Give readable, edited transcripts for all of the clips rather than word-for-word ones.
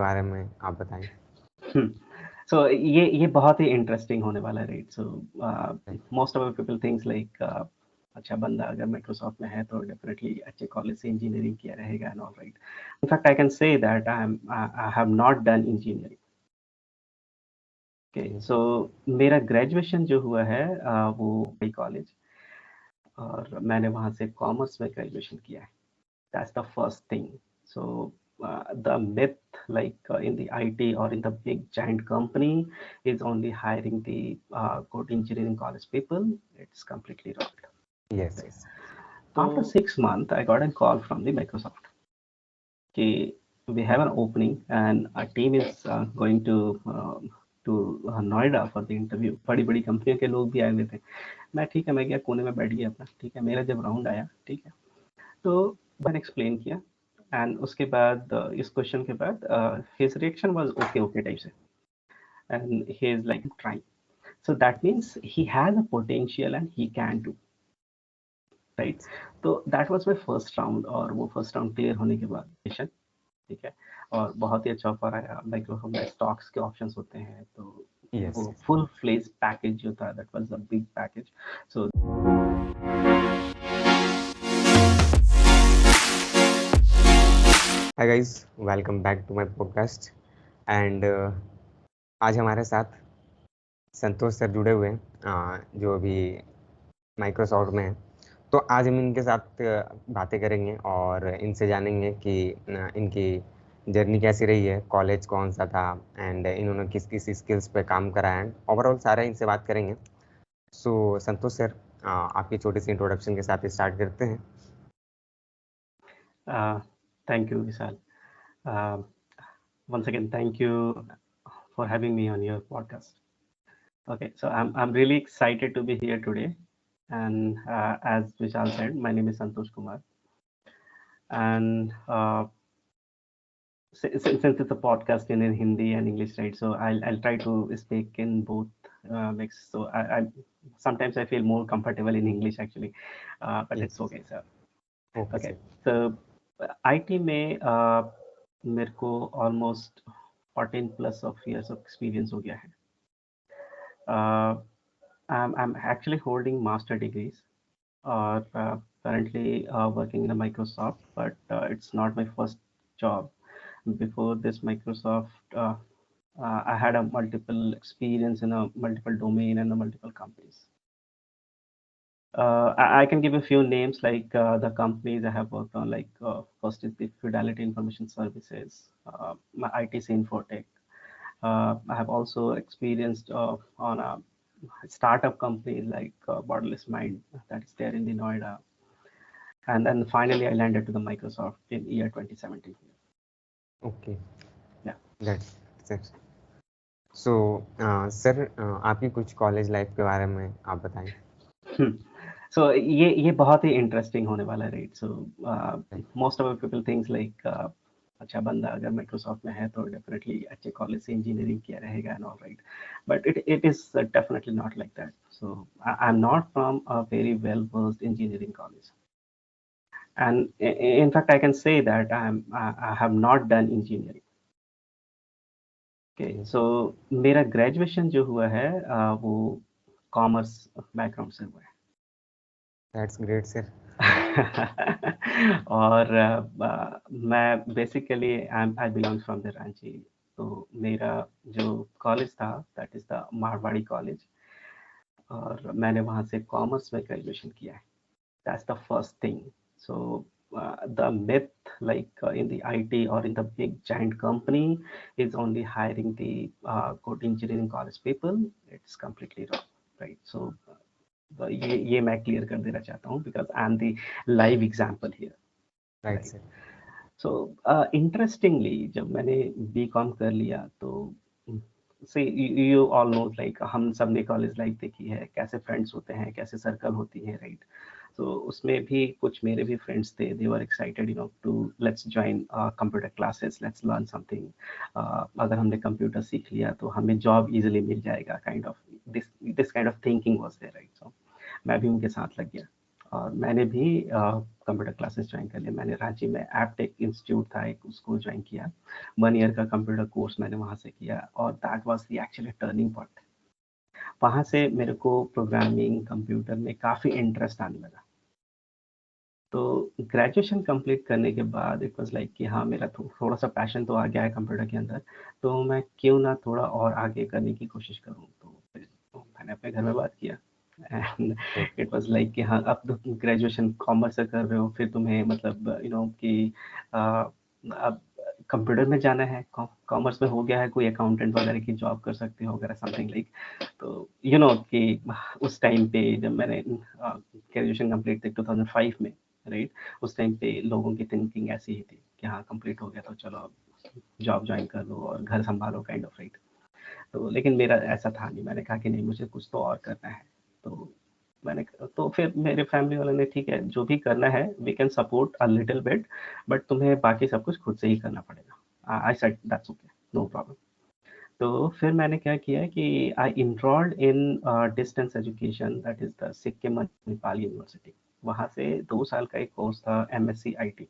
बारे में आप बताएं। सो ये बहुत ही इंटरेस्टिंग होने वाला है, right? So most of people thinks like अच्छा बंदा अगर माइक्रोसॉफ्ट में है तो डेफिनेटली अच्छे कॉलेज से इंजीनियरिंग किया रहेगा and all, right? In fact I can say that I have not done engineering. Okay, okay. So मेरा ग्रेजुएशन जो हुआ है वो बड़ी कॉलेज, और मैंने वहाँ से कॉमर्स में ग्रेजुएशन किया है। That's the first thing. So the myth, like in the IT or in the big giant company, is only hiring the good engineering college people. It's completely wrong. Yes Right. Yes. तो After 6 months, I got a call from the Microsoft. कि we have an opening and our team is going to Noida for the interview. बड़ी बड़ी कंपनियों के लोग भी आए हुए थे। मैं ठीक है, मैं गया कोने में बैठ गया अपना। ठीक है, मेरा जब राउंड आया, ठीक है, तो मैंने एक्सप्लेन किया एंड उसके बाद इस क्वेश्चन के बाद his reaction was okay okay type से, and he is like trying, so that means he has a potential and he can do, right? तो that was my first round, और वो फर्स्ट राउंड क्लियर होने के बाद session, ठीक है, और बहुत ही अच्छा ऑफर आया। माइक्रोसॉफ्ट में स्टॉक्स के ऑप्शंस होते हैं, तो यस वो यस। फुल फ्लेज पैकेज जो था, that was a big package. So hi guys, welcome back to my podcast. And आज हमारे साथ संतोष सर जुड़े हुए हैं, जो अभी माइक्रोसॉफ्ट में हैं। तो आज हम इनके साथ बातें करेंगे और इनसे जानेंगे कि इनकी जर्नी कैसी रही है, कॉलेज कौन सा था, एंड इन्होंने किस किस स्किल्स पे काम करा है, ओवरऑल सारा इनसे बात करेंगे। सो संतोष सर, आपकी छोटी सी इंट्रोडक्शन के साथ स्टार्ट करते हैं। Thank you Vishal. Once again, thank you for having me on your podcast. Okay, so I'm really excited to be here today. And as Vishal said, my name is Santosh Kumar. And since it's a podcast in Hindi and English, right? So I'll try to speak in both mix. So I sometimes I feel more comfortable in English actually, but it's yes. okay, sir. Okay Okay, sir. so IT में मेरे को almost 14 plus of years of experience हो गया है। I'm actually holding master degrees, or currently working in a Microsoft, but it's not my first job. Before this Microsoft, I had a multiple experience in a multiple domain and a multiple companies. I can give a few names like the companies I have worked on. Like first is the Fidelity Information Services, my ITC Infotech. I have also experienced on a startup company like Borderless Mind that is there in the Noida, and then finally I landed to the Microsoft in year 2017. Okay, Yeah. That's sir. So sir, आपकी कुछ college life के बारे में आप बताएं। So ये बहुत ही interesting होने वाला है, right? So most of people thinks like अच्छा बंदा अगर माइक्रोसॉफ्ट में है तो डेफिनेटली अच्छे कॉलेज से इंजीनियरिंग किया रहेगा and all, right? But it is definitely not like that. So I am not from a very well versed engineering college, and in fact I can say that I have not done engineering. Okay, so मेरा graduation जो हुआ है वो commerce background से हुआ है। That's great sir. और मैं basically I belong from the Ranchi. तो मेरा जो कॉलेज था that is the Marwari college, और मैंने वहाँ से कॉमर्स में ग्रेजुएशन किया है। That's the first thing. So the myth, like in the IT or in the big giant company, is only hiring the good engineering college people. It's completely wrong, right? So ये मैं clear कर देना चाहता हूँ because I am the live example here, right right? Sir. So interestingly जब मैंने B com कर लिया तो से यू ऑल नो लाइक हम सब ने कॉलेज लाइफ देखी है, कैसे फ्रेंड्स होते हैं, कैसे सर्कल होती है, राइट? तो उसमें भी कुछ मेरे भी फ्रेंड्स थे, they were excited to let's join computer classes, let's learn something. अगर हमने कंप्यूटर सीख लिया तो हमें जॉब इजीली मिल जाएगा, kind of this this kind of thinking was there, right? So मैं भी उनके साथ लग गया, और मैंने भी कंप्यूटर क्लासेस ज्वाइन कर लिए। मैंने रांची में एपटेक इंस्टीट्यूट था एक, उसको ज्वाइन किया। 1 ईयर का कंप्यूटर कोर्स मैंने वहाँ से किया और that was the actually turning point. वहाँ से मेरे को प्रोग्रामिंग, कंप्यूटर में काफ़ी इंटरेस्ट आने लगा। तो ग्रेजुएशन कंप्लीट करने के बाद इट वाज लाइक कि हाँ, मेरा थोड़ा सा पैशन तो आ गया है कंप्यूटर के अंदर, तो मैं क्यों ना थोड़ा और आगे करने की कोशिश करूँ। तो फिर मैंने अपने घर में बात किया एंड इट वाज लाइक कि हाँ, अब तुम ग्रेजुएशन कॉमर्स से कर रहे हो, फिर तुम्हें मतलब कि अब कंप्यूटर में जाना है, कॉमर्स में हो गया है, कोई अकाउंटेंट वगैरह की जॉब कर सकते हो वगैरह समथिंग लाइक। तो कि उस टाइम पे जब मैंने ग्रेजुएशन कंप्लीट की 2005 में, राइट, उस टाइम पे लोगों की थिंकिंग ऐसी ही थी कि हाँ, कंप्लीट हो गया तो चलो अब जॉब ज्वाइन कर लो और घर संभालो काइंड ऑफ, राइट। तो लेकिन मेरा ऐसा था नहीं, मैंने कहा कि नहीं, मुझे कुछ तो और करना है। तो मैंने तो फिर मेरे फैमिली वालों ने, ठीक है, जो भी करना है we can support a little bit, but तुम्हें बाकी सब कुछ खुद से ही करना पड़ेगा। I said that's okay, no problem. तो फिर मैंने क्या किया कि I enrolled in distance education, that is the Sikkim Manipal university. वहाँ से 2 साल का एक कोर्स था एमएससी आईटी,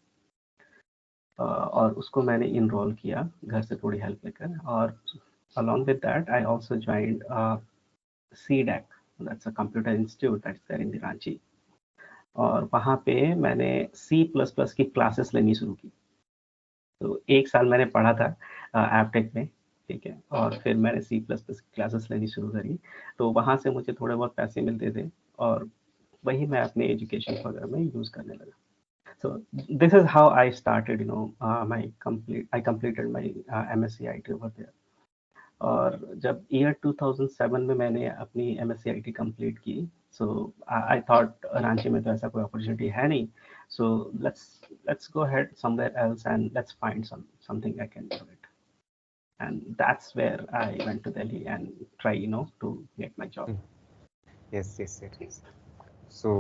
और उसको मैंने इनरोल किया घर से थोड़ी हेल्प लेकर। और along with that I also joined CDAC, that's a computer institute that's there in the Ranchi। और वहाँ पे मैंने C++ की क्लासेस लेनी शुरू की। तो 1 साल मैंने पढ़ा था एपटेक में, ठीक है, और फिर मैंने C++ की क्लासेस लेनी शुरू करी। तो वहाँ से मुझे थोड़े बहुत पैसे मिलते थे और वही मैं अपने एजुकेशन वगैरह में यूज़ करने लगा। So this is how I started, I completed my MSc IT over there। और जब ईयर 2007 में मैंने अपनी MSc IT कंप्लीट की, सो आई थॉट रांची में तो ऐसा कोई अपॉर्चुनिटी है नहीं, so let's go ahead somewhere else and let's find something I can do it. And that's where I went to Delhi and try to get my job. Yes yes yes. So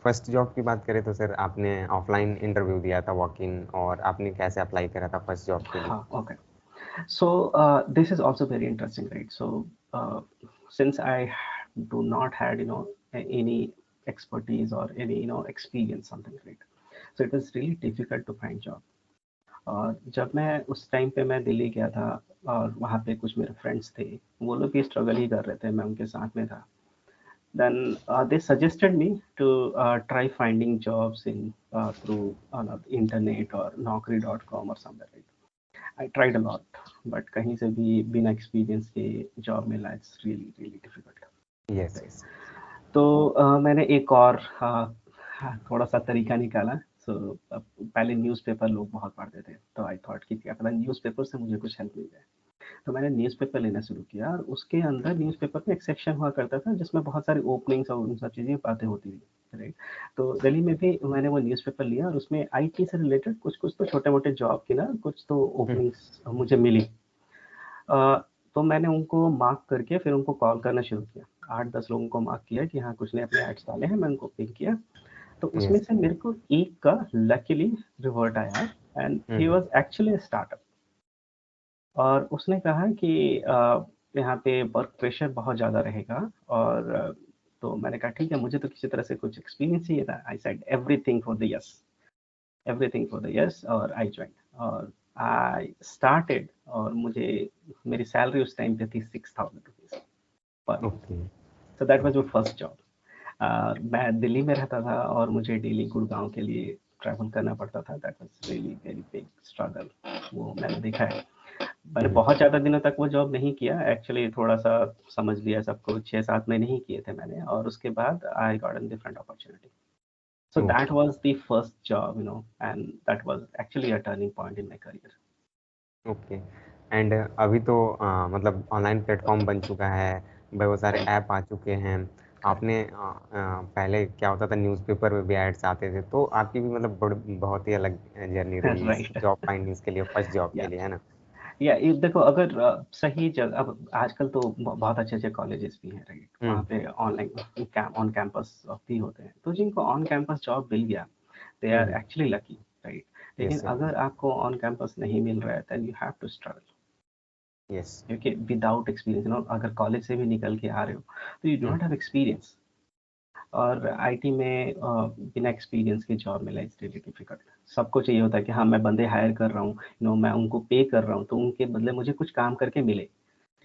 first job की बात करें तो sir आपने offline interview दिया था walk in, और आपने कैसे अप्लाई करा था फर्स्ट जॉब के लिए? हाँ, okay. So this is also very interesting, right? So since I do not had any expertise or any experience something, right? So it was really difficult to find job। और जब मैं उस time पे मैं दिल्ली गया था और वहाँ पे कुछ मेरे फ्रेंड्स थे, वो लोग भी स्ट्रगल ही कर रहे थे, मैं उनके साथ में था। Then they suggested me to try finding jobs in through internet or naukri.com or somewhere, right? I tried a lot, but कहीं से भी बिना एक्सपीरियंस के जॉब मिलना it's really really difficult. Yes yes. तो मैंने एक और थोड़ा सा तरीका निकाला। सो पहले न्यूज़पेपर लोग बहुत पढ़ते थे, तो आई थॉट कि क्या पता न्यूज़पेपर से मुझे कुछ हेल्प मिल जाए। तो मैंने न्यूज़पेपर लेना शुरू किया और उसके अंदर न्यूज़पेपर में एक सेक्शन हुआ करता था जिसमें बहुत सारी ओपनिंग्स और उन सब चीज़ें बातें होती थी, राइट। तो दिल्ली में भी मैंने वो न्यूज़पेपर लिया और उसमें आईटी से रिलेटेड कुछ कुछ तो छोटे मोटे जॉब की ना कुछ तो ओपनिंग्स मुझे मिली। तो मैंने उनको मार्क करके फिर उनको कॉल करना शुरू किया। 8-10 लोगों को मार्क किया कि हाँ, कुछ ने अपने एड्स डाले हैं, मैं उनको पिक किया। तो उसमें यस। से मेरे को एक का लकीली रिवर्ट आया and he was actually a startup. और उसने कहा कि यहाँ पे वर्क प्रेशर बहुत ज़्यादा रहेगा और तो मैंने कहा ठीक है, मुझे तो किसी तरह से कुछ एक्सपीरियंस चाहिए था। I said everything for the yes, everything for the yes, और आई ज्वाइन और आई स्टार्टेड। और मुझे मेरी सैलरी उस टाइम पे थी 6000 rupees per month. Okay. So that was my first job. मैं दिल्ली में रहता था और मुझे डेली गुड़गांव के लिए ट्रैवल करना पड़ता था। That was really very big struggle, वो मैंने देखा है। मैंने बहुत ज़्यादा दिनों तक वो जॉब नहीं किया, एक्चुअली थोड़ा सा समझ लिया सब कुछ, 6-7 महीने ही किए थे मैंने और उसके बाद आई got a different opportunity. So that was the first job, and that was actually a turning point in my career. Okay. And अभी तो मतलब ऑनलाइन प्लेटफॉर्म बन चुका है, बहुत सारे ऐप आ चुके हैं। आपने पहले क्या होता था, न्यूज़पेपर में भी एड्स आते थे, तो आपकी भी मतलब बहुत ही अलग जर्नी रही इस राइट। जॉब फाइंडिंग्स के लिए, फर्स्ट जॉब के या लिए, है ना? या ये देखो, अगर सही जगह, अब आजकल तो बहुत अच्छे अच्छे कॉलेजेस भी हैं, राइट, वहाँ पे ऑनलाइन ऑन कैंपस भी होते हैं, तो जिनको ऑन कैंपस जॉब मिल गया they are actually lucky, right. लेकिन यस सर। अगर आपको ऑन कैंपस नहीं मिल रहा है then you have to struggle, yes. क्योंकि विदाउट एक्सपीरियंस, अगर कॉलेज से भी निकल के आ रहे हो तो you do not have experience. और आईटी में बिना एक्सपीरियंस के जॉब मिला इज रियली डिफिकल्ट। सबको चाहिए होता है कि हाँ मैं बंदे हायर कर रहा हूँ, मैं उनको पे कर रहा हूँ तो उनके बदले मुझे कुछ काम करके मिले।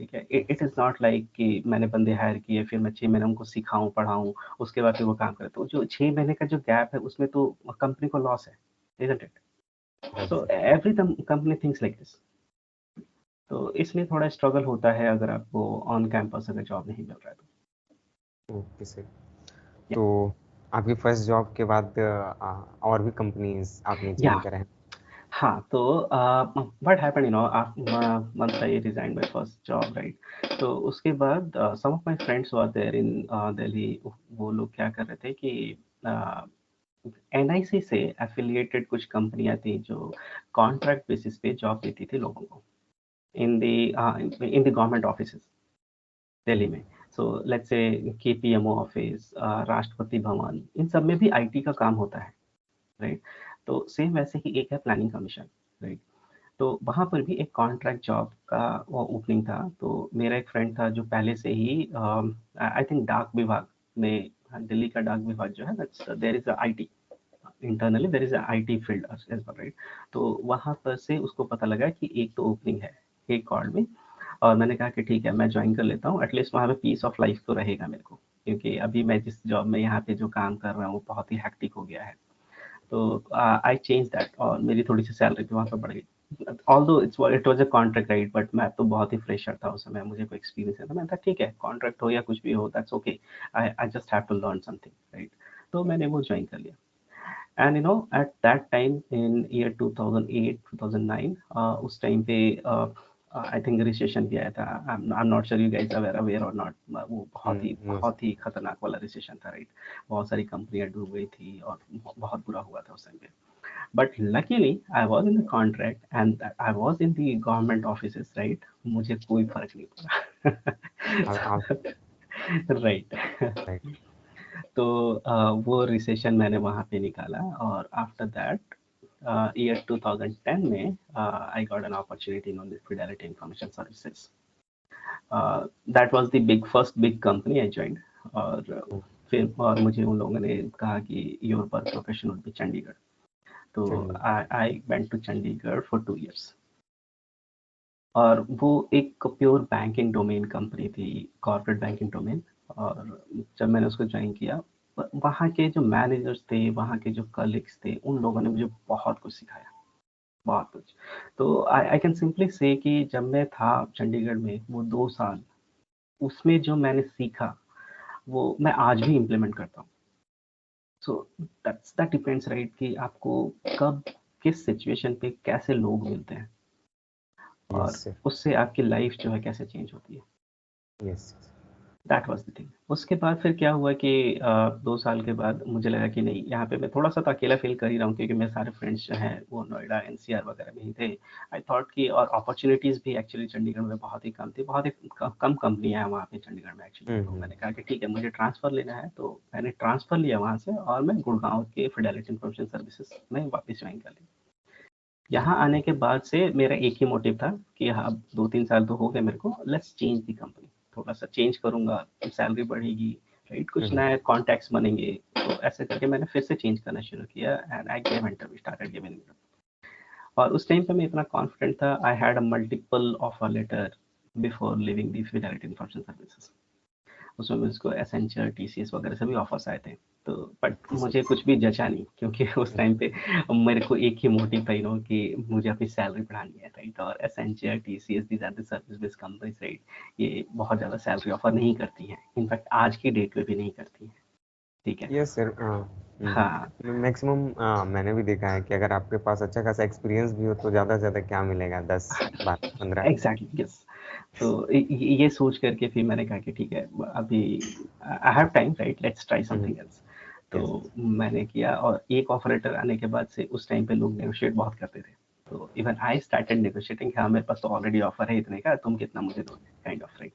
ठीक है, इट इज़ नॉट लाइक कि मैंने बंदे हायर किए फिर मैं 6 महीने उनको सिखाऊँ पढ़ाऊँ उसके बाद फिर वो काम करे। तो जो 6 महीने का जो गैप है उसमें तो कंपनी को लॉस है, isn't it? So every company thinks like this। तो इसलिए थोड़ा स्ट्रगल होता है अगर आपको ऑन कैंपस अगर जॉब नहीं मिल रहा है तो। Okay sir. तो आपकी फर्स्ट जॉब के बाद और भी कंपनीज आपने या चेंज करा है? हाँ, तो what happened once I resign my first job, right? तो उसके बाद some of my friends were there in Delhi. वो लोग क्या कर रहे थे कि एनआईसी से एफिलिएटेड कुछ कंपनियां थी जो कॉन्ट्रैक्ट बेसिस पे जॉब देती थी लोगों को in the government offices Delhi में। So let's say केपीएमओ office, Rashtrapati Bhavan, इन सब में भी आईटी का काम होता है, राइट? तो सेम वैसे ही एक है प्लानिंग कमीशन, राइट? तो वहाँ पर भी एक कॉन्ट्रैक्ट जॉब का वो ओपनिंग था। तो मेरा एक फ्रेंड था जो पहले से ही आई थिंक डाक विभाग में, दिल्ली का डाक विभाग जो है that's there is IT internally, there is IT field as well, right? तो वहाँ पर से उसको पता लगा कि एक तो ओपनिंग है एक कॉल में। और मैंने कहा कि ठीक है मैं ज्वाइन कर लेता हूँ, एटलीस्ट वहाँ पे पीस ऑफ लाइफ तो रहेगा मेरे को, क्योंकि अभी मैं जिस जॉब में यहाँ पे जो काम कर रहा हूँ वो बहुत ही हैक्टिक हो गया है। तो आई चेंज दैट और मेरी थोड़ी सी सैलरी भी वहाँ पर बढ़ गई। Although it was a contract, right? But मैं तो बहुत ही फ्रेशर था उस समय, मुझे कोई एक्सपीरियंस नहीं था। मैं था ठीक है कॉन्ट्रैक्ट हो या कुछ भी हो that's okay, I just have to learn something, right? तो मैंने वो ज्वाइन कर लिया। And at that time in year 2008 2009, उस टाइम पे आई थिंक रिसेशन भी आया था। I'm not sure you guys are aware or not। वो नो बहुत ही खतरनाक वाला रिसेशन था, राइट? बहुत सारी कंपनियां डूब गई थी और बहुत बुरा हुआ था उस टाइम पे। But luckily I was in the contract and I was in the government offices, right? मुझे कोई फर्क नहीं आप पड़ा। राइट। राइट। तो वो रिसेशन मैंने वहाँ पे निकाला और आफ्टर दैट year 2010 में I got an opportunity on the Fidelity Information Services। That was the first big company I joined। और फिर और मुझे उन लोगों ने कहा कि your work location would be Chandigarh. तो चलिए। I went to Chandigarh for 2 years। और वो एक प्योर बैंकिंग डोमेन कंपनी थी, कॉर्पोरेट बैंकिंग डोमेन। और जब मैंने उसको ज्वाइन किया वहाँ के जो मैनेजर्स थे, वहाँ के जो कलीग्स थे, उन लोगों ने मुझे बहुत कुछ सिखाया, बहुत कुछ। तो आई कैन सिंपली से कि जब मैं था चंडीगढ़ में वो 2 साल, उसमें जो मैंने सीखा वो मैं आज भी इम्प्लीमेंट करता हूँ। सो दैट डिपेंड्स, राइट, कि आपको कब किस सिचुएशन पे कैसे लोग मिलते हैं यस और सर। उससे आपकी लाइफ जो है कैसे चेंज होती है। Yes. That was the thing. उसके बाद फिर क्या हुआ कि 2 साल के बाद मुझे लगा कि नहीं, यहाँ पे मैं थोड़ा सा तो अकेला फील कर ही रहा हूँ, क्योंकि मेरे सारे फ्रेंड्स जो हैं वो नोएडा एनसीआर वगैरह में ही थे। आई थॉट कि और अपॉर्चुनिटीज़ भी एक्चुअली चंडीगढ़ में बहुत ही कम थी, बहुत ही कम कंपनियाँ हैं वहाँ पे चंडीगढ़ में एक्चुअली। तो मैंने कहा कि ठीक है मुझे ट्रांसफ़र लेना है, तो मैंने ट्रांसफ़र लिया वहाँ से और मैं गुड़गांव के फिडेलिटी इंफॉर्मेशन सर्विसेज में वापस ज्वाइन कर लिया। यहाँ आने के बाद से मेरा एक ही मोटिव था कि हाँ अब 2-3 साल तो हो गए मेरे को, लेट्स चेंज द कंपनी। थोड़ा सा चेंज करूंगा, सैलरी बढ़ेगी, राइट? कुछ नए कॉन्टैक्ट्स बनेंगे। तो ऐसे करके मैंने फिर से चेंज करना शुरू किया and I gave interview, started giving interview. और उस टाइम पे मैं इतना कॉन्फिडेंट था, I had a multiple offer letter before leaving the Fidelity Information Services. उसमें मुझको एसेंचर, टीसीएस वगैरह सभी ऑफर्स आए थे। तो बट मुझे कुछ भी जचा नहीं, क्योंकि उस टाइम पे मेरे को एक ही मोटिव था कि मुझे अपनी सैलरी बढ़ानी है, राइट? और Accenture, TCS, these are the service based companies, right? ये बहुत ज़्यादा सैलरी ऑफर नहीं करती हैं, इनफैक्ट आज की डेट पे भी नहीं करती हैं। ठीक है। Yes sir. हाँ, मैक्सिमम मैंने भी देखा है कि अगर आपके पास अच्छा खासा एक्सपीरियंस भी हो तो ज़्यादा से ज़्यादा क्या मिलेगा, 10 12 15। Exactly, yes. तो ये सोच करके फिर मैंने कहा कि ठीक है अभी I have time, right? Let's try something else. तो यस। मैंने किया और एक ऑफर लेटर आने के बाद से उस टाइम पे लोग नेगोशिएट बहुत करते थे। तो इवन आई स्टार्टेड नेगोशिएटिंग, हाँ मेरे पास तो ऑलरेडी ऑफर है इतने का, तुम कितना मुझे दोगे, काइंड ऑफ, राइट?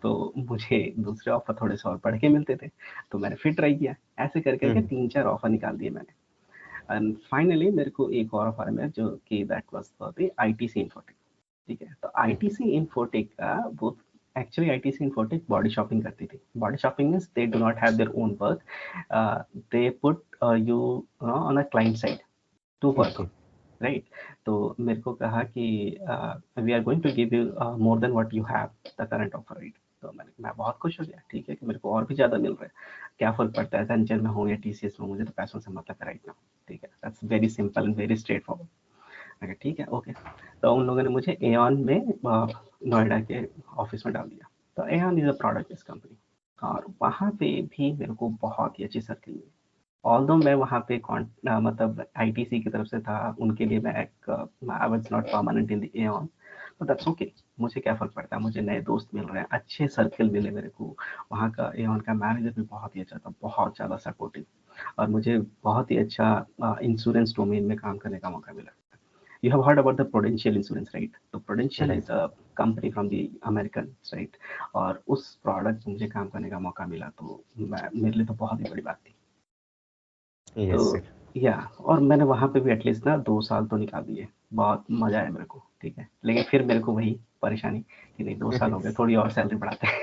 तो मुझे दूसरे ऑफर थोड़े से और बढ़ के मिलते थे, तो मैंने फिर ट्राई किया। ऐसे कर करके 3-4 ऑफर निकाल दिए मैंने। एंड फाइनली मेरे को एक और ऑफर मिला जो कि that was for the ITC Infotech. ठीक है, तो आईटीसी इन्फोटेक का वो actually ITC Infotech body shopping करती थी. Body shopping means they do not have their own work, they put you on a client side to work, okay right. तो मेरे को कहा कि we are going to give you more then what you have the current offer, right. तो मैं बहुत खुश हो गया. ठीक है कि मेरे को और भी ज़्यादा मिल रहा है, क्या फ़र्क पड़ता है एंजल में हूँ या टीसीएस में, मुझे तो पैसों से मतलब है राइट नाउ. ठीक है, that's very simple and very straight forward. अगर ठीक है ओके. तो उन लोगों ने मुझे एऑन में नोएडा के ऑफिस में डाल दिया. तो Aon is a product based company, और वहाँ पे भी मेरे को बहुत ही अच्छी सर्किल मिली. ऑल्दो मैं वहाँ पे मतलब आईटीसी की तरफ से था, उनके लिए मैं एक I was not permanent in the Aon, but that's okay. मुझे क्या फ़र्क पड़ता है, मुझे नए दोस्त मिल रहे हैं, अच्छे सर्किल मिले मेरे को. वहाँ का एऑन का मैनेजर भी बहुत ही अच्छा था, बहुत ज़्यादा सपोर्टिव, और मुझे बहुत ही अच्छा इंश्योरेंस डोमेन में काम करने का मौका मिला. You have heard about the Prudential Insurance, right? तो Prudential right is a company from the Americans, right? और उस प्रोडक्ट में मुझे काम करने का मौका मिला, तो मेरे लिए तो बहुत ही बड़ी बात थी. यस तो सर या और मैंने वहाँ पे भी एटलीस्ट ना 2 साल तो निकाल दिए. बहुत मज़ा आया मेरे को, ठीक है. लेकिन फिर मेरे को वही परेशानी कि नहीं 2 साल हो गए, थोड़ी और सैलरी बढ़ाते हैं.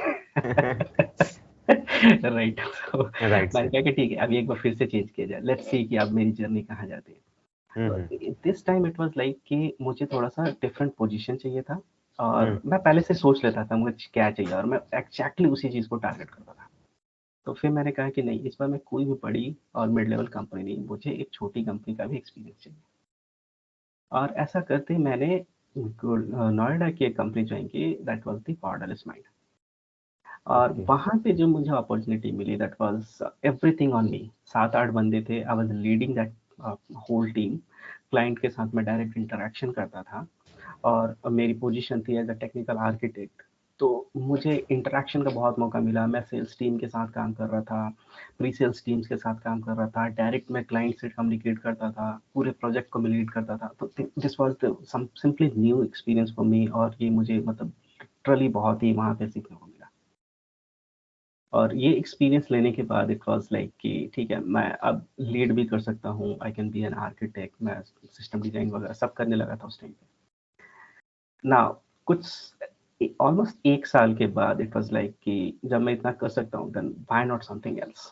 राइट. तो राइट मैंने सर कहा कि ठीक है, अभी एक बार फिर से चेंज किया जाए. लेट्स सी कि अब मेरी जर्नी कहाँ जाती है. हम्म तो this time it was like कि मुझे थोड़ा-सा डिफरेंट पोजीशन चाहिए था, हम्म और मैं पहले से सोच लेता था मुझे क्या चाहिए, और मैं एग्ज़ैक्टली उसी चीज़ को टारगेट करता था. तो फिर मैंने कहा कि नहीं, इस बार मैं कोई भी बड़ी और मिड लेवल कंपनी नहीं, मुझे एक छोटी कंपनी का भी एक्सपीरियंस चाहिए. और ऐसा करते मैंने नोएडा की एक कंपनी ज्वाइन की, that was the Powerdale Mind. और ओके वहाँ पे जो मुझे अपॉर्चुनिटी मिली, that was everything on me. 7-8 बंदे थे, I was leading that whole team. Client के साथ मैं डायरेक्ट इंटरैक्शन करता था, और मेरी पोजीशन थी एज अ टेक्निकल आर्किटेक्ट. तो मुझे इंटरैक्शन का बहुत मौका मिला. मैं सेल्स टीम के साथ काम कर रहा था, प्री सेल्स टीम्स के साथ काम कर रहा था, डायरेक्ट मैं क्लाइंट से कम्युनिकेट करता था, पूरे प्रोजेक्ट को मैं लीड करता था. तो this was the simply new experience for me, और ये मुझे मतलब लिटरली बहुत ही वहाँ पे सीखने को मिला. और ये एक्सपीरियंस लेने के बाद इट वाज लाइक कि ठीक है, मैं अब लीड भी कर सकता हूँ, I can be an architect. मैं सिस्टम डिजाइन वगैरह सब करने लगा था उस टाइम पे. नाउ कुछ ऑलमोस्ट 1 साल के बाद इट वाज़ लाइक कि जब मैं इतना कर सकता हूँ, then why not something else.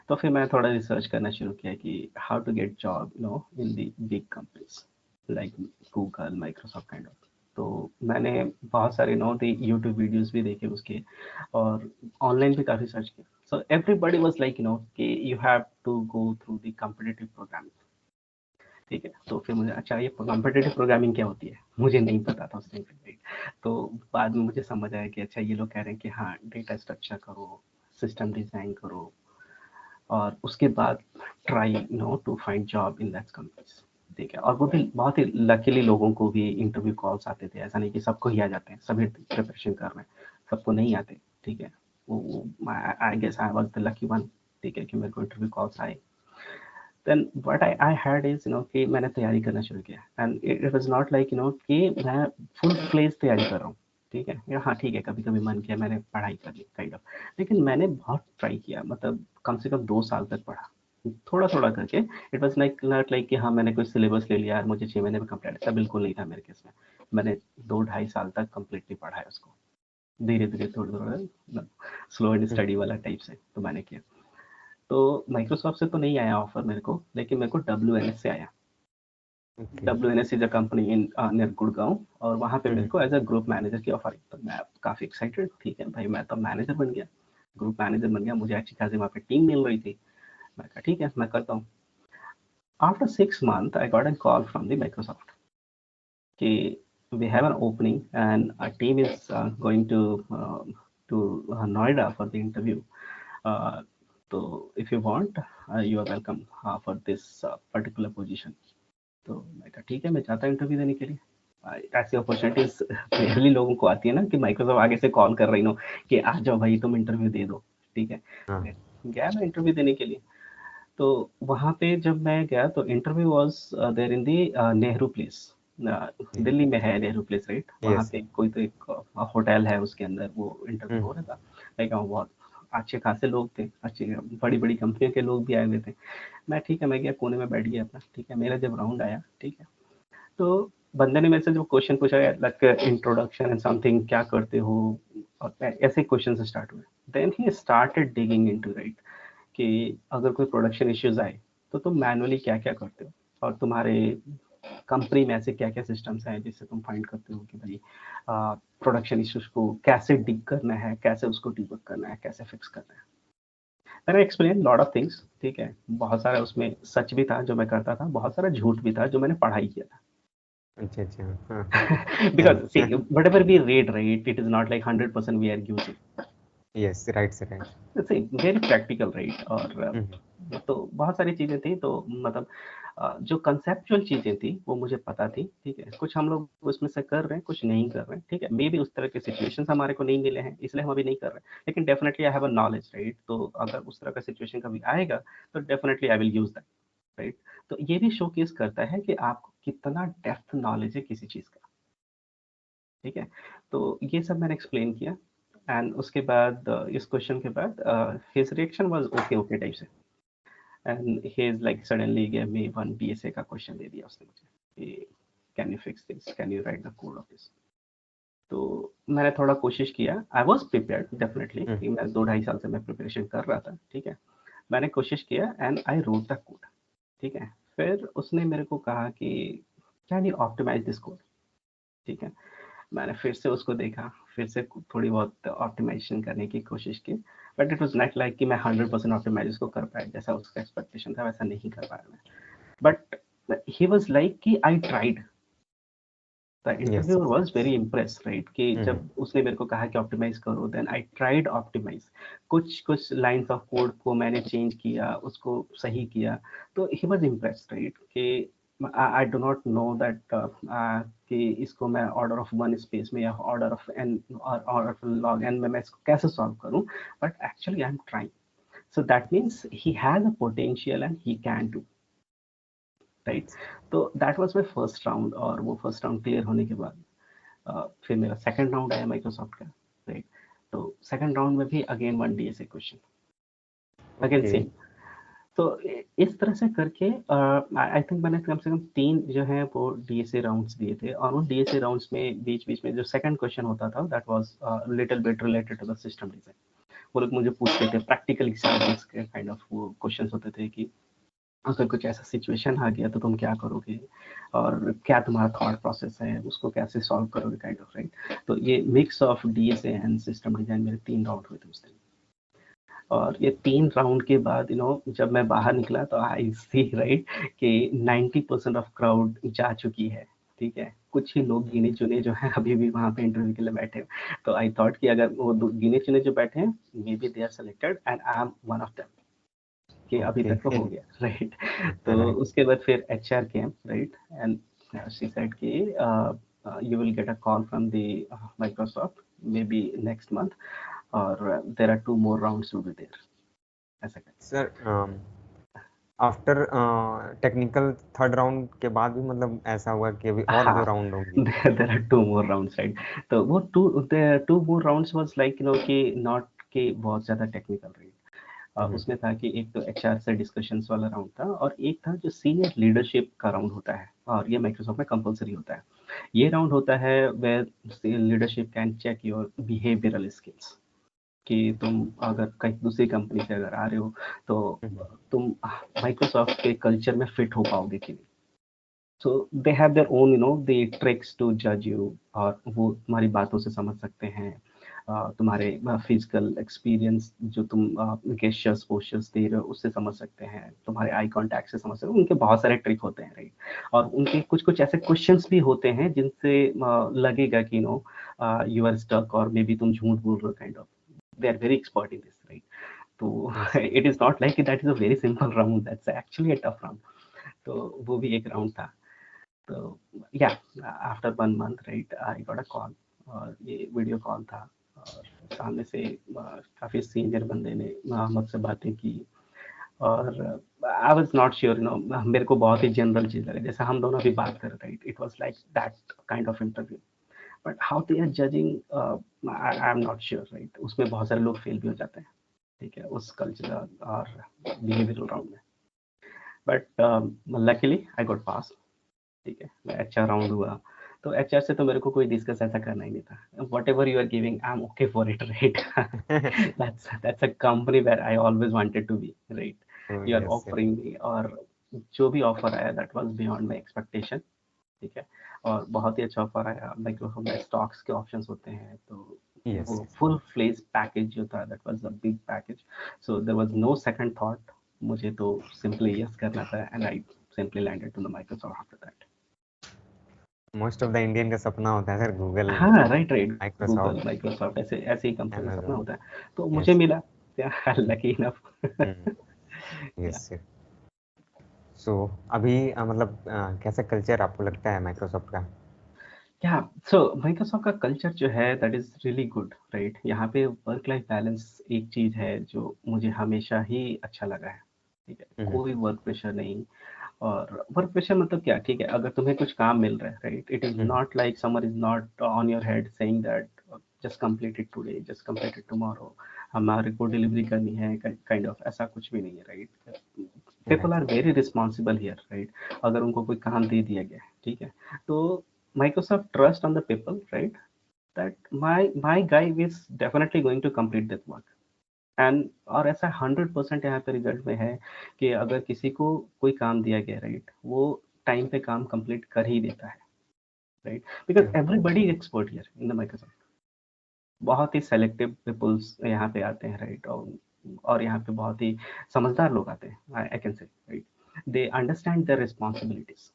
तो फिर मैं थोड़ा रिसर्च करना शुरू किया कि how to get job in the big companies like Google, Microsoft kind of. तो मैंने बहुत सारे द यूट्यूब वीडियोस भी देखे उसके, और ऑनलाइन भी काफ़ी सर्च किया. सो एवरीबॉडी वाज लाइक कि you have to go through the competitive program. ठीक है, तो फिर मुझे अच्छा ये कॉम्पिटिटिव प्रोग्रामिंग क्या होती है, मुझे नहीं पता था उस टाइम पे. तो बाद में मुझे समझ आया कि अच्छा ये लोग कह रहे हैं कि हाँ डेटा स्ट्रक्चर करो, सिस्टम डिज़ाइन करो, और उसके बाद try to find job in that companies. ठीक है, और वो भी बहुत ही लकीली लोगों को भी इंटरव्यू कॉल्स आते थे. ऐसा नहीं कि सबको ही आ जाते हैं, सभी प्रिपरेशन कर रहे हैं, सबको नहीं आते. ठीक है, वो I guess I was the lucky one. ठीक है कि मेरे को इंटरव्यू कॉल्स आए. Then what I had is कि मैंने तैयारी करना शुरू किया, and it was not like कि मैं फुल फ्लेज तैयारी कर रहा हूँ. ठीक है, हाँ ठीक है, कभी कभी मन किया मैंने पढ़ाई कर ली काइंड ऑफ. लेकिन मैंने बहुत ट्राई किया, मतलब कम से कम 2 साल तक पढ़ा, थोड़ा थोड़ा करके. It was like not like कि हाँ मैंने कोई सिलेबस ले लिया और मुझे 6 महीने में कंप्लीट, ऐसा बिल्कुल नहीं था मेरे केस में. मैंने 2-2.5 साल तक कम्प्लीटली पढ़ा है उसको, धीरे धीरे थोड़ा थोड़ा स्लो एंड स्टडी वाला टाइप से. तो मैंने किया. तो माइक्रोसॉफ्ट से तो नहीं आया ऑफर मेरे को, लेकिन मेरे को डब्ल्यूएनएस से आया. Okay WNS is a company in near Gurgaon, और वहाँ पे मेरे हम्म को एज अ ग्रुप मैनेजर की ऑफर आई. तो मैं काफ़ी एक्साइटेड. ठीक है भाई, मैं तो मैनेजर बन गया, ग्रुप मैनेजर बन गया, मुझे अच्छी खासी वहाँ पे टीम मिल रही थी. मैं कहा ठीक है मैं करता हूँ. After 6 months I got a call from the Microsoft कि we have an opening and our team is going to Noida for the interview. So if you want, you are welcome for this particular position. तो मैं कहा ठीक है, मैं चाहता हूँ interview देने के लिए. ऐसी अपॉर्चुनिटीज रेयरली लोगों को आती है ना, कि माइक्रोसॉफ्ट आगे से कॉल कर रही हो कि आ जाओ भाई तुम इंटरव्यू दे दो. ठीक है, हाँ गया मैं इंटरव्यू देने के लिए. तो वहाँ पे जब मैं गया, तो interview was there in the Nehru Place. Delhi में है नेहरू प्लेस, राइट. वहाँ यस पे कोई तो एक होटल है, उसके अंदर वो इंटरव्यू हो हम्म रहा था. लाइक बहुत अच्छे खासे लोग थे, अच्छी बड़ी बड़ी कंपनियों के लोग भी आए हुए थे. मैं ठीक है, मैं गया कोने में बैठ गया अपना. ठीक है, मेरा जब राउंड आया, ठीक है, तो बंदे ने मेरे से जो क्वेश्चन पूछा है लाइक इंट्रोडक्शन एंड समथिंग, क्या करते हो, और ऐसे क्वेश्चन से स्टार्ट हुए. Then he started digging into, right, कि अगर कोई प्रोडक्शन इश्यूज आए तो तुम मैनुअली क्या क्या करते हो, और तुम्हारे कंपनी में ऐसे क्या क्या सिस्टम्स हैं जिससे तुम फाइंड करते हो कि भाई प्रोडक्शन इश्यूज को कैसे डिग करना है, कैसे उसको डिबग करना है, कैसे फिक्स करना है. मैंने एक्सप्लेन लॉट ऑफ थिंग्स, ठीक है. बहुत सारा उसमें सच भी था जो मैं करता था, बहुत सारा झूठ भी था जो मैंने पढ़ाई किया था. अच्छा अच्छा, हाँ. Because see, Nice. whatever we read, right, it is not like 100% we are using. Yes, right sir, right. It's a very practical, right. और Mhm. तो बहुत सारी चीजें थी, तो मतलब जो कंसेप्चुअल चीजें थी वो मुझे पता थी, ठीक है. कुछ हम लोग उसमें से कर रहे हैं, कुछ नहीं कर रहे हैं, ठीक है. मे भी उस तरह के सिचुएशंस हमारे को नहीं मिले हैं, इसलिए हम अभी नहीं कर रहे हैं, लेकिन definitely I have a knowledge, right. तो अगर उस तरह का सिचुएशन कभी आएगा तो definitely I will use that, right. तो ये भी शोकेस करता है कि आपको कितना डेप्थ नॉलेज है किसी चीज का, ठीक है. तो ये सब मैंने एक्सप्लेन किया. एंड उसके बाद इस क्वेश्चन के बाद his reaction was okay okay type से. And he is like suddenly give me one BSA का क्वेश्चन दे दिया उसने मुझे कि can you fix this, can you write the code of this. तो मैंने थोड़ा कोशिश किया, I was prepared definitely, Mhm. कि मैं 2 ढाई साल से मैं प्रिपरेशन कर रहा था, ठीक है. मैंने कोशिश किया and I wrote the code, ठीक है. फिर उसने मेरे को कहा कि can you optimize this code, ठीक है. मैंने फिर से उसको देखा, फिर से थोड़ी बहुत ऑप्टिमाइजेशन करने की कोशिश की, but it was not like कि मैं 100% ऑप्टिमाइज उसको कर पाया, जैसा उसका एक्सपेक्टेशन था वैसा नहीं कर पाया मैं. बट ही वाज लाइक कि I tried. The Yes. Interviewer was very impressed, right, कि Mhm. जब उसने मेरे को कहा कि ऑप्टिमाइज करो, देन आई ट्राइड ऑप्टिमाइज. कुछ कुछ लाइंस ऑफ कोड को मैंने चेंज किया, उसको सही किया. तो ही वाज इम्प्रेस्ड, राइट, कि I do not know that कि इसको मैं ऑर्डर ऑफ वन स्पेस में या ऑर्डर ऑफ एन और ऑर्डर ऑफ लॉग एन में मैं इसको कैसे सॉल्व करूं, but actually I am trying. So that means he has a potential and he can do, right. तो that was my first round. और वो फर्स्ट राउंड क्लियर होने के बाद फिर मेरा सेकंड राउंड आया माइक्रोसॉफ्ट का, राइट. तो सेकंड राउंड में भी again one DSA question, again Okay. Same. तो इस तरह से करके आई थिंक मैंने कम से कम 3 जो है वो डीएसए राउंड्स दिए थे. और उन डीएसए राउंड्स में बीच बीच में जो सेकंड क्वेश्चन होता था that was little bit related to the system design. वो लोग मुझे पूछते थे प्रैक्टिकल एग्जांपल्स के काइंड ऑफ वो क्वेश्चंस होते थे कि अगर कुछ ऐसा सिचुएशन आ गया तो तुम क्या करोगे, और क्या तुम्हारा थॉट प्रोसेस है, उसको कैसे सॉल्व करोगे, काइंड ऑफ, राइट. तो ये mix of DSA and system design मेरे 3 राउंड हुए थे उस दिन. और ये 3 राउंड के बाद जब मैं बाहर निकला तो आई सी, राइट, कि 90% ऑफ क्राउड जा चुकी है, ठीक है. कुछ ही लोग गिने चुने जो हैं अभी भी वहाँ पे इंटरव्यू के लिए बैठे हैं. तो आई थॉट कि अगर वो गिने चुने जो बैठे हैं, maybe they are selected and I am one of them, कि अभी Okay. तक तो हो गया, राइट. तो Right. उसके बाद फिर HR came, right, and she said कि you will get a call from the Microsoft maybe next month, और there are 2 more rounds will be there, ऐसा कर. Sir, after technical third round के बाद भी मतलब ऐसा हुआ कि अभी और 2 हाँ, राउंड होंगे? There are 2 more rounds, right. तो वो 2 मोर राउंड्स वाज लाइक कि नॉट कि बहुत ज्यादा टेक्निकल, राइट. Mhm. उसमें था कि एक तो एचआर से डिस्कशंस वाला राउंड था, और एक था जो सीनियर लीडरशिप का राउंड होता है, और ये माइक्रोसॉफ्ट में कंपलसरी होता है. ये राउंड होता है where leadership can check your behavioural skills, कि तुम अगर कहीं दूसरी कंपनी से अगर आ रहे हो तो Mhm. तुम माइक्रोसॉफ्ट के कल्चर में फिट हो पाओगे कि नहीं. So they have their own the tricks to जज यू, और वो तुम्हारी बातों से समझ सकते हैं, तुम्हारे फिजिकल एक्सपीरियंस जो तुम गेस्चर्स पोस्चर्स दे रहे हो उससे समझ सकते हैं, तुम्हारे आई कांटेक्ट से समझ सकते हैं. उनके बहुत सारे ट्रिक होते हैं, राइट. और उनके कुछ कुछ ऐसे क्वेश्चंस भी होते हैं जिनसे लगेगा कि यू आर स्टक, और मे बी तुम झूठ बोल रहे हो, kind of. They are very expert in this, right. तो Yes. It is not like that is a very simple round, that's actually a tough round. तो वो भी एक राउंड था. तो या after 1 month, right, I got a call, और ये वीडियो कॉल था, और सामने से काफ़ी सीनियर बंदे ने मुझसे बातें की. और आई वाज नॉट श्योर, मेरे को बहुत ही जनरल चीज़ लगा, जैसे हम दोनों अभी बात कर रहे, right. It was like that kind of interview. But how they are judging I am not sure, right. उसमें बहुत सारे लोग फेल भी हो जाते हैं, ठीक है, उस कल्चरल और बिहेवियरल राउंड में. बट लकीली आई गॉट पास. ठीक है, एचआर राउंड हुआ, तो एचआर से तो मेरे को कोई डिस्कस ऐसा करना ही नहीं था, whatever you are giving I am okay for it, right. That's a company where I always wanted to be, right. Oh, you are yes, sir. Offering me, और जो भी ऑफर आया that was beyond my expectation, ठीक है। और बहुत ही अच्छा offer आया, माइक्रोसॉफ्ट में स्टॉक्स के ऑप्शंस होते हैं, तो Yes, वो yes. फुल फ्लेज पैकेज जो था that was a big package, so there was no second thought, मुझे तो सिंपली यस करना था, and I simply landed to the Microsoft after that. Most of the Indian का सपना होता है सर, गूगल, हाँ, right, right. Google, Microsoft, Microsoft ऐसे ऐसे ही कंपनी का सपना अमेजोन। होता है, तो मुझे यस। मिला, lucky enough. Yes sir. So अभी मतलब कैसा कल्चर आपको लगता है माइक्रोसॉफ्ट का? या सो माइक्रोसॉफ्ट का कल्चर जो है that is really good, right. यहाँ पे वर्क लाइफ बैलेंस एक चीज है जो मुझे हमेशा ही अच्छा लगा है, ठीक है। हम्म। कोई वर्क प्रेशर नहीं, और वर्क प्रेशर मतलब क्या, ठीक है, अगर तुम्हें कुछ काम मिल रहा है, right, it is hmm. Not like summer is not on your head saying that just complete it today, just complete it tomorrow, हमारे को डिलीवरी करनी है, काइंड ऑफ ऐसा कुछ भी नहीं है, right. People right. Are very responsible here, right. अगर उनको कोई काम दे दिया गया है, ठीक है, तो Microsoft trust on the people, right? That my guy is definitely going to complete that work. And और ऐसा 100% यहाँ पे रिजल्ट में है कि अगर किसी को कोई काम दिया गया, राइट, वो टाइम पे काम कंप्लीट कर ही देता है, right, because everybody is expert here in the Microsoft. बहुत ही सेलेक्टिव पीपल्स यहाँ पे आते हैं, राइट, और यहाँ पे बहुत ही समझदार लोग आते हैं, आई कैन से, right. They understand their responsibilities,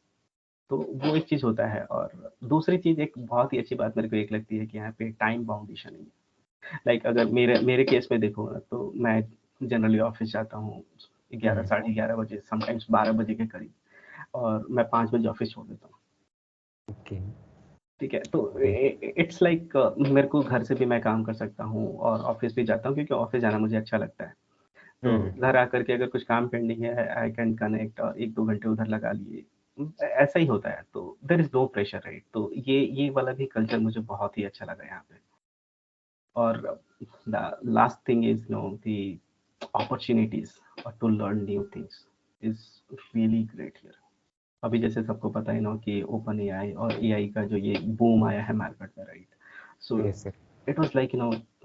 तो वो एक चीज होता है। और दूसरी चीज, एक बहुत ही अच्छी बात मेरे को एक लगती है कि यहाँ पे टाइम बाउंडेशन नहीं है। लाइक अगर मेरे मेरे केस में देखो ना, तो मैं जनरली ऑफिस जाता हूँ 11, 11:30 बजे, समटाइम्स 12 बजे के करीब, और मैं 5 बजे ऑफिस छोड़ देता हूँ, ओके। ठीक है। तो इट्स लाइक मेरे को घर से भी मैं काम कर सकता हूँ और ऑफिस भी जाता हूँ, क्योंकि ऑफिस जाना मुझे अच्छा लगता है। तो हम्म। घर आकर के अगर कुछ काम पेंडिंग है, आई कैन कनेक्ट और 1-2 घंटे उधर लगा लिए, ऐसा ही होता है, तो there is no pressure, right. तो ये वाला भी कल्चर मुझे बहुत ही अच्छा लगा यहाँ पे। और the last thing is no the opportunities to learn new things is really great here. अभी जैसे सबको पता है ना कि ओपन एआई और एआई का जो ये बूम आया है मार्केट में, right. So yes sir. It was like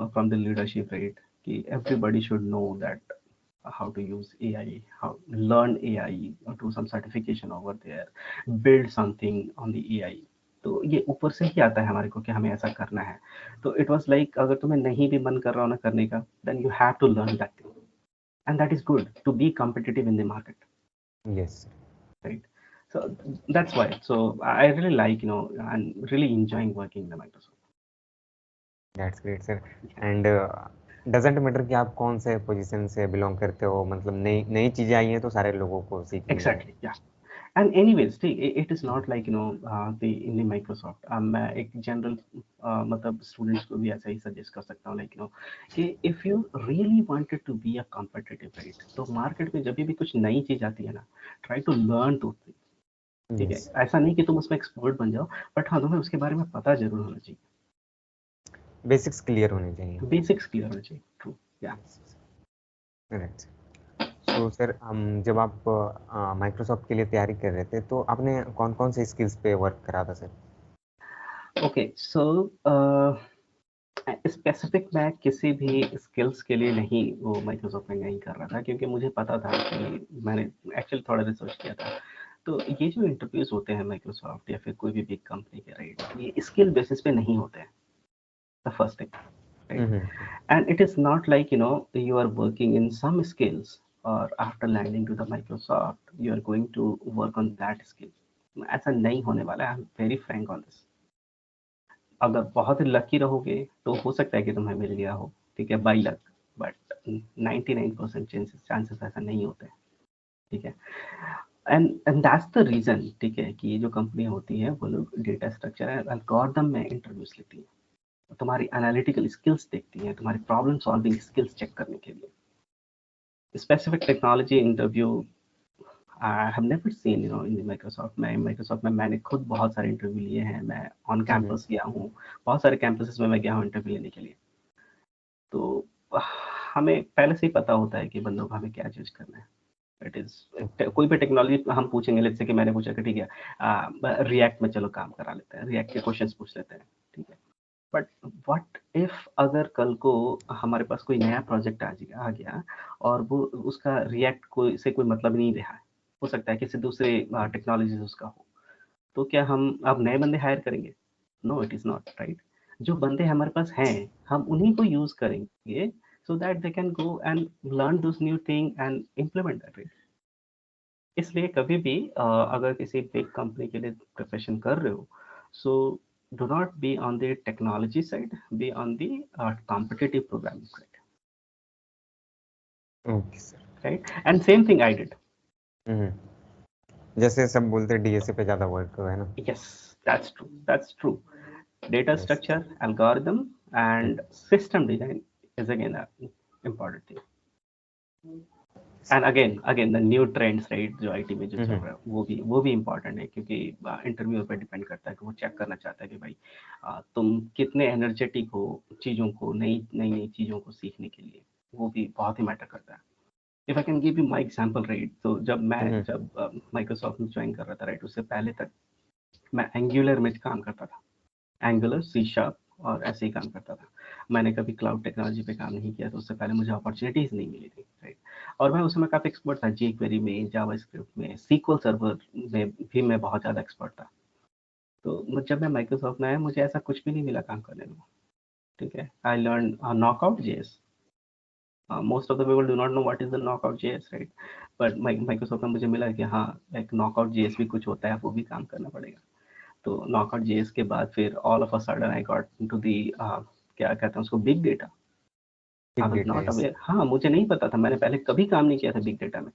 from the leadership, right, कि everybody should know that how to use AI, how learn AI, or do some certification over there, build something on the AI। तो ये ऊपर से ही आता है हमारे को कि हमें ऐसा करना है। तो इट वाज लाइक अगर तुम्हें नहीं भी मन कर रहा हो ना करने का, then you have to learn that thing, and that is good to be competitive in the market, yes. Right. So that's why. So I really like, and really enjoying working in the Microsoft. That's great sir. And doesn't matter कि आप कौन से position से belong करते हो, मतलब नई नई चीज़ें आई हैं तो सारे लोगों को सीखनी है। Exactly. Yeah. And anyways, see, it is not like the in the Microsoft, मैं एक जनरल मतलब स्टूडेंट्स को भी ऐसा ही सजेस्ट कर सकता हूँ, लाइक कि if you really wanted to be a competitive, right, तो मार्केट में जब भी कुछ नई चीज आती है ना, ट्राई टू लर्न टू, ठीक है। यस। ऐसा नहीं कि तुम उसमें एक्सपर्ट बन जाओ, बट हाँ, तुम्हें उसके बारे में पता जरूर होना चाहिए, बेसिक्स क्लियर होने चाहिए। बेसिक्स क्लियर होना चाहिए। ट्रू। या राइट। तो सर हम जब आप माइक्रोसॉफ्ट के लिए तैयारी कर रहे थे तो आपने कौन कौन से स्किल्स पे वर्क करा था सर? ओके। सो स्पेसिफिक मैं किसी भी स्किल्स के लिए नहीं वो माइक्रोसॉफ्ट में नहीं कर रहा था, क्योंकि मुझे पता था कि मैंने एक्चुअली थोड़ा रिसर्च किया था। तो ये जो इंटरव्यूज होते हैं माइक्रोसॉफ्ट या फिर कोई भी बिग कंपनी के, राइट, ये स्किल बेसिस पे नहीं होते हैं, the first thing, right? Hmm. And it is not like you are working in some skills, or after landing to the Microsoft you are going to work on that skill। ऐसा नहीं होने वाला है, I am very Frank on this. अगर बहुत ही lucky रहोगे तो हो सकता है कि तुम्हें मिल गया हो, ठीक है, बाई लक, बट 99% चांसेस ऐसा नहीं होते, ठीक है। एंड दैट्स द रीजन, ठीक है, कि ये जो कंपनी होती है वो लोग डेटा स्ट्रक्चर है एल्गोरिथम में इंटरव्यूज लेती है, तुम्हारी एनालिटिकल स्किल्स देखती है, तुम्हारी प्रॉब्लम सॉल्विंग स्किल्स चेक करने के लिए। Specific technology interview I have never seen in the Microsoft में मैंने खुद बहुत सारे इंटरव्यू लिए हैं, मैं ऑन कैंपस गया हूँ, बहुत सारे कैंपसेस में मैं गया हूँ इंटरव्यू लेने के लिए। तो हमें पहले से ही पता होता है कि बंदों को हमें क्या जज करना है, इट इज कोई भी टेक्नोलॉजी हम पूछेंगे, लेट्स से कि मैंने पूछा कि ठीक है रिएक्ट में चलो काम करा लेते हैं, रिएक्ट के क्वेश्चंस पूछ लेते हैं, ठीक है। बट व्हाट इफ अगर कल को हमारे पास कोई नया प्रोजेक्ट आ गया और वो उसका रिएक्ट से कोई मतलब नहीं रहा है, हो सकता है किसी दूसरे टेक्नोलॉजी उसका हो, तो क्या हम अब नए बंदे हायर करेंगे? No, it is not right. जो बंदे हमारे पास हैं हम उन्हीं को यूज करेंगे so that they can go and learn this new thing and implement that. इसलिए कभी भी अगर किसी बिग कंपनी के लिए प्रिपरेशन कर रहे हो, so do not be on the technology side, be on the competitive programming side, okay sir. Right? And same thing I did. जैसे सब बोलते हैं डीएसए पे ज्यादा वर्क है ना? Yes, that's true. Data Yes. structure, algorithm, and system design is again an important thing. And again the new trends, right, जो IT में जो चल रहा है वो भी important है, क्योंकि इंटरव्यू पे डिपेंड करता है कि वो चेक करना चाहता है कि भाई तुम कितने एनर्जेटिक हो चीज़ों को, नई चीज़ों को सीखने के लिए, वो भी बहुत ही मैटर करता है। If I can give you my example, right, तो जब माइक्रोसॉफ्ट में ज्वाइन कर रहा था, राइट, उससे पहले तक मैं एंगुलर में काम करता था, एंगुलर, सी शार्प और ऐसे ही काम करता था। मैंने कभी क्लाउड टेक्नोलॉजी पे काम नहीं किया, तो उससे पहले मुझे अपॉर्चुनिटीज नहीं मिली थी, राइट। और मैं उस समय काफ़ी एक्सपर्ट था जी क्वेरी में, जावास्क्रिप्ट में, सीक्वल सर्वर में भी मैं बहुत ज़्यादा एक्सपर्ट था। तो जब मैं माइक्रोसॉफ्ट में आया मुझे ऐसा कुछ भी नहीं मिला काम करने में, ठीक है। I learn knockout JS. Most of the people do not know what is the knockout JS, right, but Microsoft में मुझे मिला कि हाँ एक नॉकआउट जेएस भी कुछ होता है, वो भी काम करना पड़ेगा। तो नॉकआउट जेएस के बाद फिर all of a sudden I got into the क्या कहते हैं उसको, big data. I was not aware, हाँ मुझे नहीं पता था, मैंने पहले कभी काम नहीं किया था बिग डेटा में,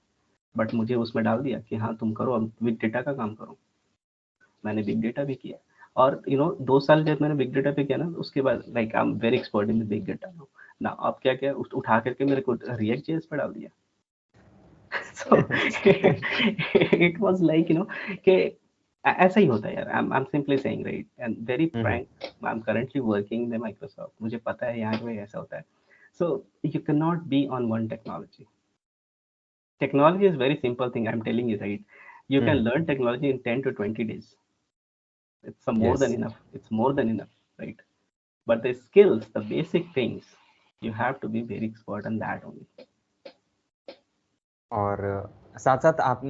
बट मुझे उसमें डाल दिया कि हाँ तुम करो, अब बिग डेटा का काम करो। मैंने बिग डेटा भी किया, और 2 साल जब मैंने बिग डेटा पे किया ना, उसके बाद like I am very expert in big data ना। अब क्या क्या उठा करके मेरे को रिएक्ट जेएस पे डाल दिया। सो इट वाज लाइक कि ऐसा ही होता है यार। I am simply saying, right, and very Frank, I am currently working in Microsoft, मुझे पता है यहाँ पे ऐसा होता है। So you can not be on one technology. Technology is very simple thing, I'm telling you, right? You can learn technology in 10 to 20 days. It's more than enough. It's more than enough, right? But the skills, the basic things, you have to be very expert on that only. और साथ साथ आप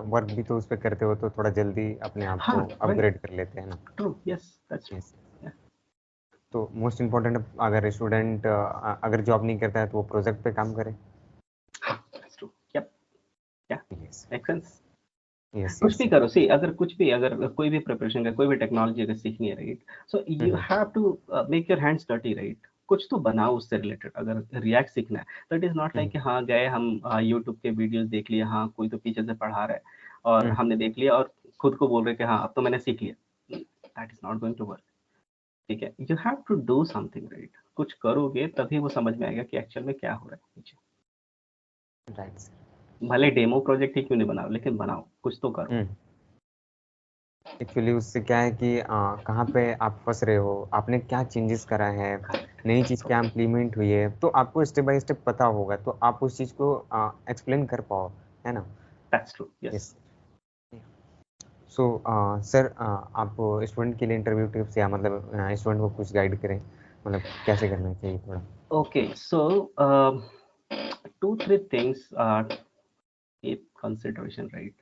work भी तो उस पे करते हो, तो थोड़ा जल्दी अपने आप को अपग्रेड कर लेते हैं ना? True, yes, that's true. तो मोस्ट इम्पोर्टेंट, अगर स्टूडेंट अगर जॉब नहीं करता है तो वो प्रोजेक्ट पे काम करे। That's true. Yep. Yeah. Yes. Makes sense. Yes, कुछ yes, भी sir. करो, सी अगर कोई भी प्रिपरेशन का, कोई भी टेक्नोलॉजी अगर सीखनी है, right, so you have to make your hands dirty, right. कुछ तो बनाओ उससे रिलेटेड। अगर रिएक्ट सीखना है तो इट इज नॉट लाइक कि हाँ गए हम यूट्यूब के वीडियोस देख लिए, हाँ कोई तो पीछे से पढ़ा रहा है और हमने देख लिया और खुद को बोल रहे कि हाँ अब तो मैंने सीख लिया। That is not going to work, ठीक है। You have to do something, right. कुछ करोगे तभी वो समझ में आएगा कि एक्चुअल में क्या हो रहा है पीछे। Right sir. भले डेमो प्रोजेक्ट ही क्यों नहीं बनाओ, लेकिन बनाओ, कुछ तो करो। एक्चुअली उससे क्या है कि कहाँ पे आप फंस रहे हो, आपने क्या चेंजेस करा है, नई चीज़ क्या इम्प्लीमेंट हुई है, तो आपको स्टेप बाय स्टेप पता होगा, तो आप उस चीज़ को एक्सप्लेन कर पाओ, है ना? That's true, yes. So sir, आप स्टूडेंट के लिए इंटरव्यू टिप्स या मतलब स्टूडेंट को कुछ गाइड करें, मतलब कैसे करना चाहिए थोड़ा? Okay, so 2-3 things are in consideration, right?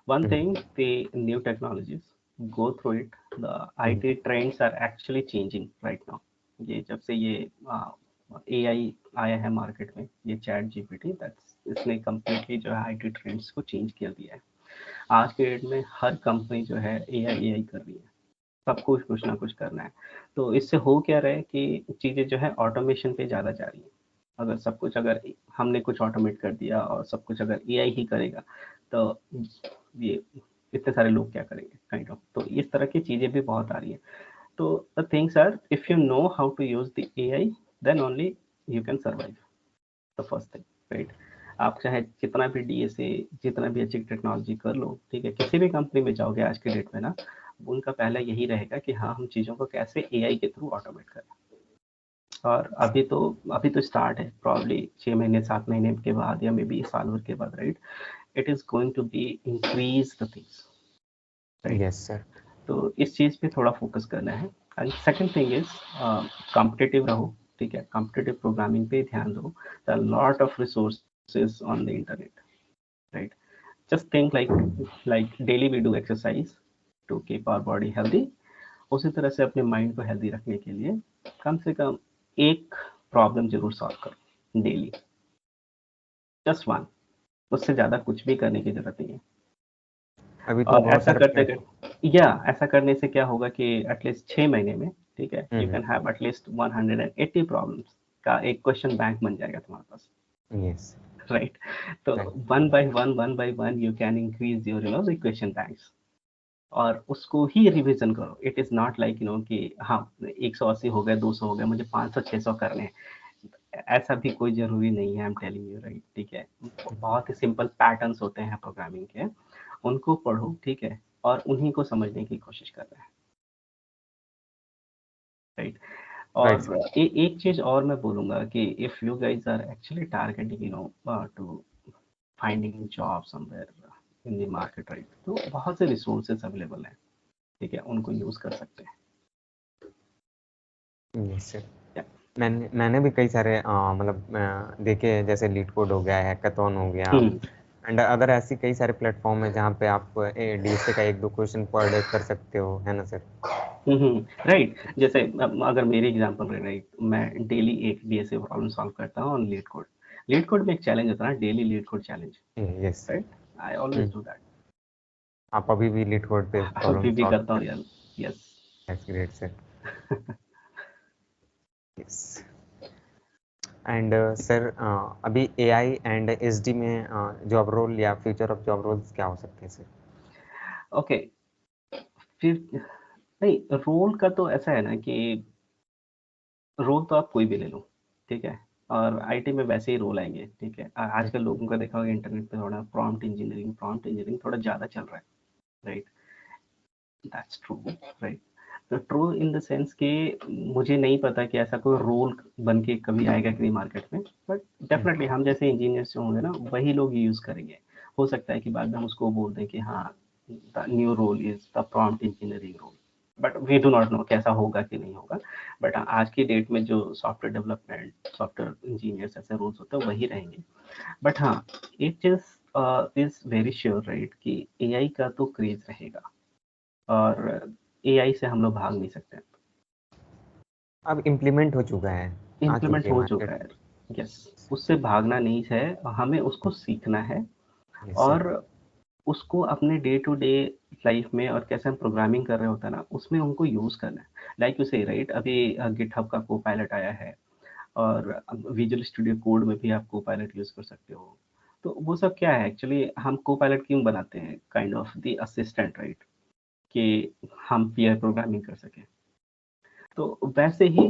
One thing, the new technologies, go through it. The IT trends are actually changing right now. ये जब से ये AI आया है मार्केट में, ये चैट जीपीटी, इसने कम्प्लीटली जो है IT ट्रेंड्स को चेंज कर दिया है। आज के डेट में हर कंपनी जो है AI कर रही है, सबको कुछ ना कुछ करना है। तो इससे हो क्या रहा है कि चीज़ें जो है ऑटोमेशन पे ज़्यादा जा रही हैं। अगर हमने कुछ ऑटोमेट कर दिया और सब कुछ अगर एआई ही करेगा, तो ये इतने सारे लोग क्या करेंगे, काइंड ऑफ। तो इस तरह की चीज़ें भी बहुत आ रही हैं। तो the things are, if you know how to use the AI, then only you can survive, the first thing, right. आप चाहे जितना भी डीएसए, जितना भी अच्छी टेक्नोलॉजी कर लो, ठीक है, किसी भी कंपनी में जाओगे आज के डेट में ना, उनका पहला यही रहेगा कि हाँ हम चीज़ों को कैसे एआई के थ्रू ऑटोमेट करें। और अभी तो स्टार्ट है, प्रॉब्ली 6 महीने 7 महीने के बाद या मे बी साल भर के बाद, right, it is going to be increase the things, right? Yes, sir. तो इस चीज पे थोड़ा फोकस करना है. And second thing is competitive रहो, ठीक है, कॉम्पिटिटिव प्रोग्रामिंग पे ध्यान दो. The lot of resources on the internet, right? Just think like daily we do exercise to keep our body healthy. उसी तरह से अपने माइंड को हेल्दी रखने के लिए कम से कम एक प्रॉब्लम जरूर सॉल्व करो डेली, जस्ट वन. उससे ज्यादा कुछ भी करने की जरूरत नहीं है. अभी तो और बहुत ऐसा सारे करते ऐसा करने से क्या होगा कि एटलीस्ट 6 महीने में, ठीक है, you can have at least 180 problems का एक क्वेश्चन बैंक बन जाएगा तुम्हारे पास. Yes, right? तो one by one you can increase your equation banks और उसको ही रिवीजन करो. इट इज नॉट लाइक कि हाँ 180 हो गए, 200 हो गए, मुझे 500 600 करने हैं. ऐसा भी कोई जरूरी नहीं है, I am telling you, right? ठीक है, बहुत ही सिंपल पैटर्न्स होते हैं प्रोग्रामिंग के, उनको पढ़ो, ठीक है, और उन्हीं को समझने की कोशिश कर रहे हैं, राइट? और एक चीज और मैं बोलूंगा कि if you guys are actually targeting to finding job somewhere in the market, right, तो बहुत से रिसोर्सेज अवेलेबल हैं, ठीक है, उनको यूज कर सकते हैं. Yes sir. मैंने भी कई सारे मतलब देखे, जैसे लीड कोड हो गया, हैकाथॉन हो गया, एंड अदर ऐसी कई सारे प्लेटफॉर्म है जहाँ पे आप डीएसए का 1-2 क्वेश्चन पर डे कर सकते हो, है ना सर? राइट. जैसे अगर मेरी एग्जांपल है, राइट, मैं डेली एक डीएसए प्रॉब्लम सॉल्व करता हूँ on leet code. Leet code में एक चैलेंज होता है ना, daily leet code challenge. Yes, right, I always do that. आप अभी भी लीड कोड पे अभी भी करता हूँ यार. Yes, that's great sir. Yes. And sir, अभी एआई एंड एसडी में जॉब रोल या फ्यूचर ऑफ जॉब रोल्स क्या हो सकते हैं सर? ओके, फिर नहीं, रोल का तो ऐसा है ना कि रोल तो आप कोई भी ले लो, ठीक है, और आईटी में वैसे ही रोल आएंगे, ठीक है. आजकल लोगों का देखा होगा इंटरनेट पे थोड़ा प्रॉम्प्ट इंजीनियरिंग थोड़ा ज़्यादा चल रहा है, राइट? That's true, right. तो ट्रू इन द सेंस कि मुझे नहीं पता कि ऐसा कोई रोल बन के कभी आएगा कि नहीं मार्केट में, बट डेफिनेटली हम जैसे इंजीनियर्स जो होंगे ना, वही लोग यूज़ करेंगे. हो सकता है कि बाद में हम उसको बोल दें कि हाँ, the new role is the prompt engineering role, but we do not know कैसा होगा कि नहीं होगा. बट आज की डेट में जो सॉफ्टवेयर डेवलपमेंट, सॉफ्टवेयर इंजीनियर्स ऐसे रोल्स होते हैं वही रहेंगे. बट हाँ, एक चीज इज वेरी श्योर, राइट, कि एआई का तो क्रेज रहेगा और एआई से हम लोग भाग नहीं सकते. अब इम्प्लीमेंट हो चुका है, इम्प्लीमेंट हो चुका है, यस. उससे भागना नहीं है, हमें उसको सीखना है और उसको अपने डे टू डे लाइफ में, और कैसे हम प्रोग्रामिंग कर रहे होते हैं ना, उसमें उनको यूज करना है. लाइक यू से, राइट, अभी गिटहब का को पायलट आया है और विजुअल स्टूडियो कोड में भी आप को पायलट यूज कर सकते हो. तो वो सब क्या है एक्चुअली, हम को पायलट क्यों बनाते हैं? Kind of the assistant, right, कि हम पीयर प्रोग्रामिंग कर सकें. तो वैसे ही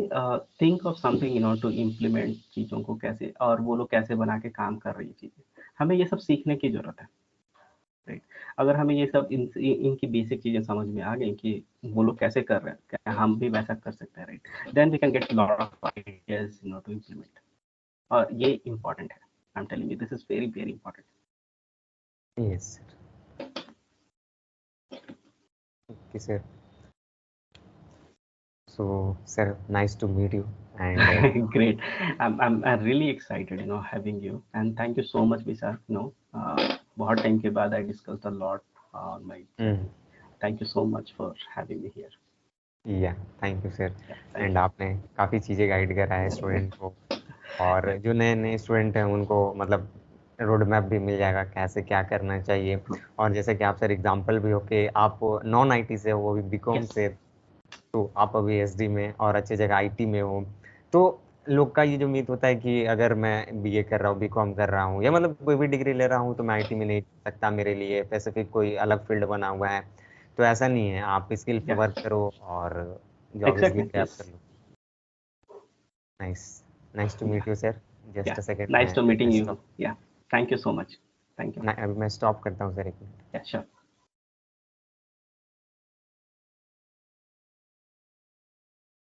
think of something to implement चीज़ों को कैसे, और वो लोग कैसे बना के काम कर रही चीज़ें. हमें ये सब सीखने की ज़रूरत है, राइट. अगर हमें ये सब इनकी बेसिक चीज़ें समझ में आ गई कि वो लोग कैसे कर रहे हैं, क्या हम भी वैसा कर सकते हैं, right, then we can get lot of ideas to implement. और ये इम्पॉर्टेंट है, I am telling you, this is very very important. Yes sir. Okay sir. So, sir, nice to meet you. And great. I'm really excited, having you. And thank you so much, Vishal. बहुत time के बाद I discussed a lot on my. Thank you so much for having me here. Yeah, thank you, sir. Yeah, and आपने काफ़ी चीज़ें guide करा है student को, और जो नए स्टूडेंट हैं उनको मतलब रोड मैप भी मिल जाएगा कैसे क्या करना चाहिए. और जैसे कि आप सर एग्जांपल भी हो कि आप नॉन आईटी से हो, वो भी बीकॉम से, तो आप अभी एसडी में और अच्छी जगह आईटी में हो. तो लोग का ये जो मीत होता है कि अगर मैं बीए कर रहा हूँ, बीकॉम कर रहा हूँ, या मतलब कोई भी डिग्री ले रहा हूँ तो मैं आईटी में नहीं जा सकता, मेरे लिए स्पेसिफिक कोई अलग फील्ड बना हुआ है. तो ऐसा नहीं है, आप स्किल पे वर्क करो और जॉब इजीली क्रैक कर लो. Nice to meet you sir. Just a second. Nice to meeting you. Yeah, thank you so much. Thank you. अभी मैं स्टॉप करता हूँ सर, एक मिनट. या, श्योर.